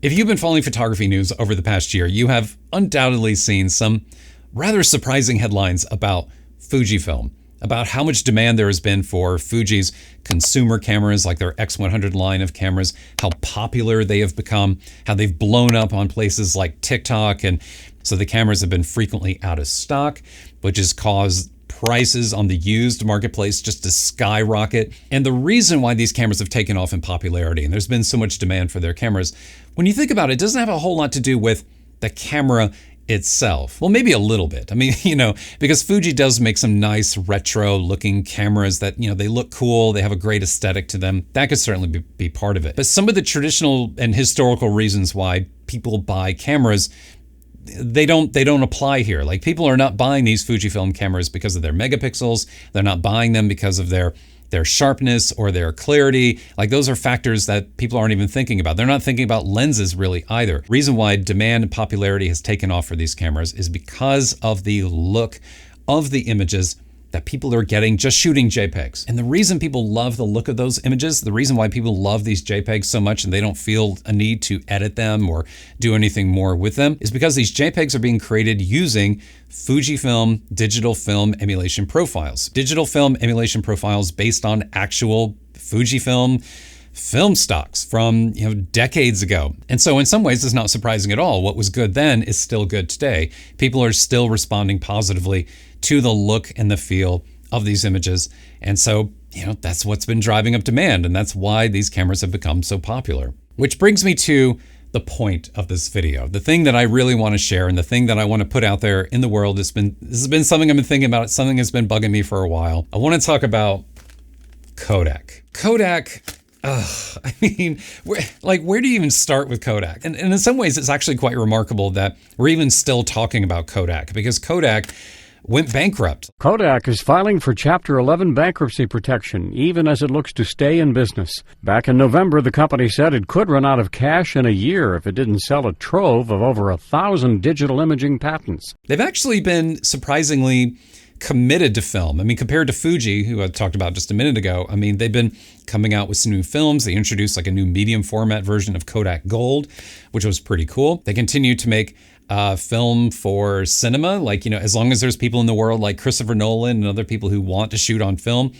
If you've been following photography news over the past year, you have undoubtedly seen some rather surprising headlines about Fujifilm, about how much demand there has been for Fuji's consumer cameras, like their X100 line of cameras, how popular they have become, how they've blown up on places like TikTok. And so the cameras have been frequently out of stock, which has caused prices on the used marketplace just to skyrocket. And the reason why these cameras have taken off in popularity, and there's been so much demand for their cameras, when you think about it, it doesn't have a whole lot to do with the camera itself. Well, maybe a little bit. I mean, because Fuji does make some nice retro looking cameras that, they look cool. They have a great aesthetic to them. That could certainly be part of it. But some of the traditional and historical reasons why people buy cameras, they don't apply here. Like, people are not buying these Fujifilm cameras because of their megapixels. They're not buying them because of their sharpness or their clarity. Like, those are factors that people aren't even thinking about. They're not thinking about lenses really either. Reason why demand and popularity has taken off for these cameras is because of the look of the images that people are getting just shooting JPEGs. And the reason people love the look of those images, the reason why people love these JPEGs so much and they don't feel a need to edit them or do anything more with them, is because these JPEGs are being created using Fujifilm digital film emulation profiles. Digital film emulation profiles based on actual Fujifilm film stocks from decades ago. And so in some ways, it's not surprising at all. What was good then is still good today. People are still responding positively to the look and the feel of these images. And so, that's what's been driving up demand. And that's why these cameras have become so popular. Which brings me to the point of this video. The thing that I really want to share and the thing that I want to put out there in the world this has been something I've been thinking about, something that's been bugging me for a while. I want to talk about Kodak. Kodak, where do you even start with Kodak? And in some ways, it's actually quite remarkable that we're even still talking about Kodak, because Kodak went bankrupt. Kodak is filing for Chapter 11 bankruptcy protection, even as it looks to stay in business. Back in November, the company said it could run out of cash in a year if it didn't sell a trove of over 1,000 digital imaging patents. They've actually been surprisingly committed to film. I mean, compared to Fuji, who I talked about just a minute ago, they've been coming out with some new films. They introduced like a new medium format version of Kodak Gold, which was pretty cool. They continue to make film for cinema. As long as there's people in the world like Christopher Nolan and other people who want to shoot on film,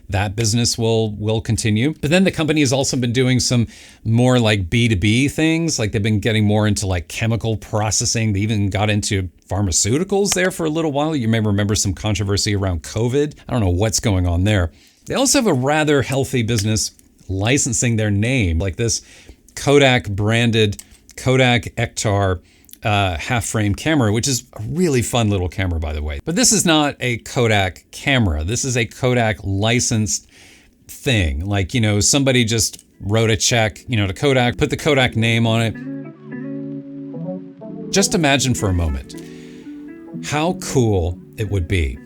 that business will continue. But then the company has also been doing some more like B2B things. Like, they've been getting more into like chemical processing. They even got into pharmaceuticals there for a little while. You may remember some controversy around COVID. I don't know what's going on there. They also have a rather healthy business licensing their name, like this Kodak branded Kodak Ektar half-frame camera, which is a really fun little camera, by the way. But this is not a Kodak camera. This is a Kodak licensed thing. Somebody just wrote a check, to Kodak, put the Kodak name on it. Just imagine for a moment how cool it would be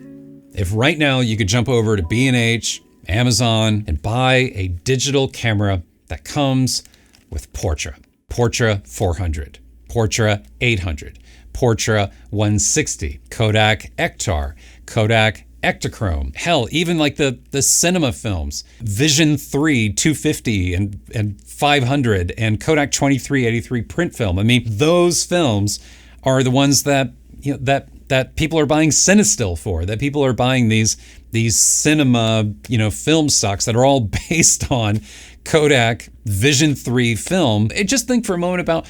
if right now you could jump over to B&H, Amazon, and buy a digital camera that comes with Portra. Portra 400. Portra 800, Portra 160, Kodak Ektar, Kodak Ektachrome. Hell, even like the cinema films, Vision 3 250 and 500 and Kodak 2383 print film. Those films are the ones that that people are buying Cinestill for, that people are buying these cinema, film stocks that are all based on Kodak Vision 3 film. Just think for a moment about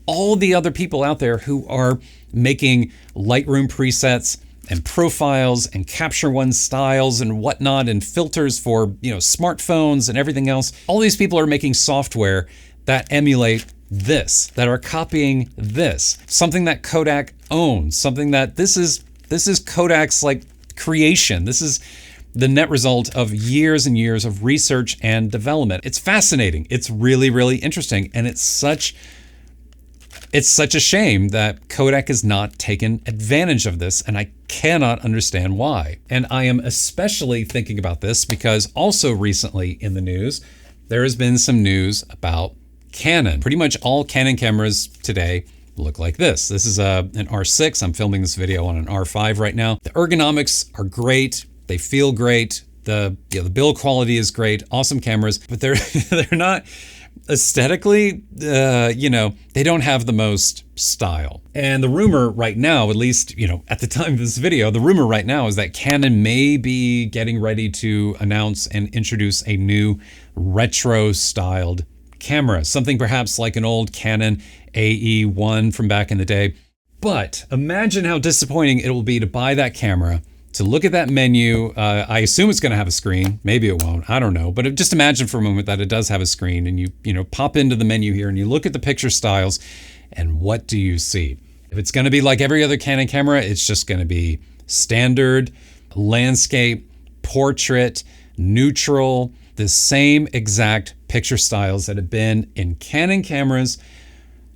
all the other people out there who are making Lightroom presets and profiles and Capture One styles and whatnot and filters for, smartphones and everything else. All these people are making software that emulate this, that are copying this, something that Kodak owns, something that this is Kodak's creation. This is the net result of years and years of research and development. It's fascinating. It's really, really interesting. And it's such a shame that Kodak has not taken advantage of this, and I cannot understand why. And I am especially thinking about this because also recently in the news, there has been some news about Canon. Pretty much all Canon cameras today look like this. This is an R6. I'm filming this video on an R5 right now. The ergonomics are great. They feel great. The build quality is great. Awesome cameras, but they're not aesthetically, they don't have the most style. And the rumor right now, at least, at the time of this video, the rumor right now is that Canon may be getting ready to announce and introduce a new retro-styled camera, something perhaps like an old Canon AE1 from back in the day. But imagine how disappointing it will be to buy that camera, to look at that menu. I assume it's going to have a screen. Maybe it won't. I don't know. But just imagine for a moment that it does have a screen, and you pop into the menu here and you look at the picture styles, and what do you see? If it's going to be like every other Canon camera, it's just going to be standard, landscape, portrait, neutral, the same exact picture styles that have been in Canon cameras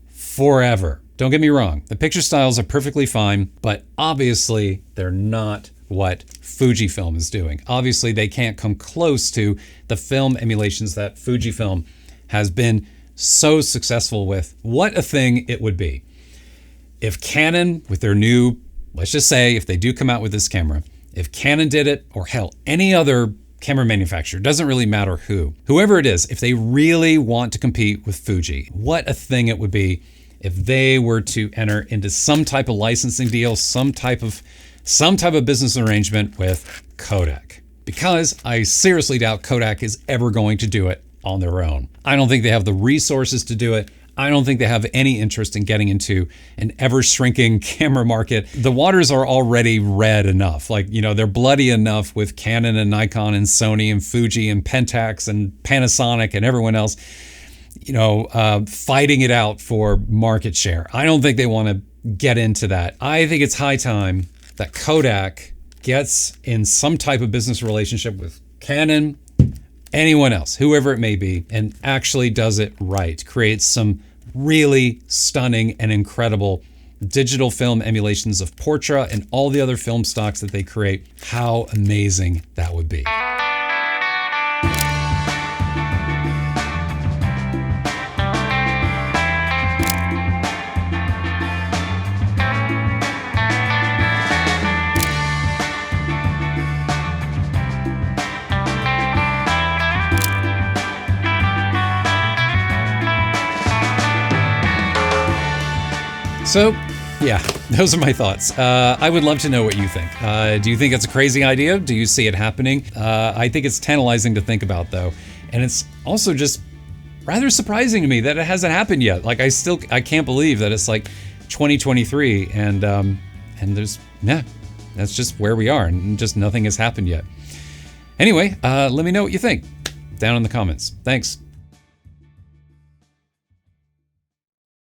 forever. Don't get me wrong. The picture styles are perfectly fine, but obviously they're not what Fujifilm is doing. Obviously, they can't come close to the film emulations that Fujifilm has been so successful with. What a thing it would be if Canon, with their new, let's just say, if they do come out with this camera, if Canon did it, or hell, any other camera manufacturer, doesn't really matter whoever it is, if they really want to compete with Fuji, what a thing it would be if they were to enter into some type of licensing deal, some type of business arrangement with Kodak. Because I seriously doubt Kodak is ever going to do it on their own. I don't think they have the resources to do it. I don't think they have any interest in getting into an ever-shrinking camera market. The waters are already red enough. They're bloody enough with Canon and Nikon and Sony and Fuji and Pentax and Panasonic and everyone else, fighting it out for market share. I don't think they want to get into that. I think it's high time that Kodak gets in some type of business relationship with Canon, anyone else, whoever it may be, and actually does it right. Creates some really stunning and incredible digital film emulations of Portra and all the other film stocks that they create. How amazing that would be. So, yeah, those are my thoughts. I would love to know what you think. Do you think it's a crazy idea? Do you see it happening? I think it's tantalizing to think about, though. And it's also just rather surprising to me that it hasn't happened yet. I can't believe that it's 2023 and that's just where we are, and just nothing has happened yet. Anyway, let me know what you think down in the comments. Thanks.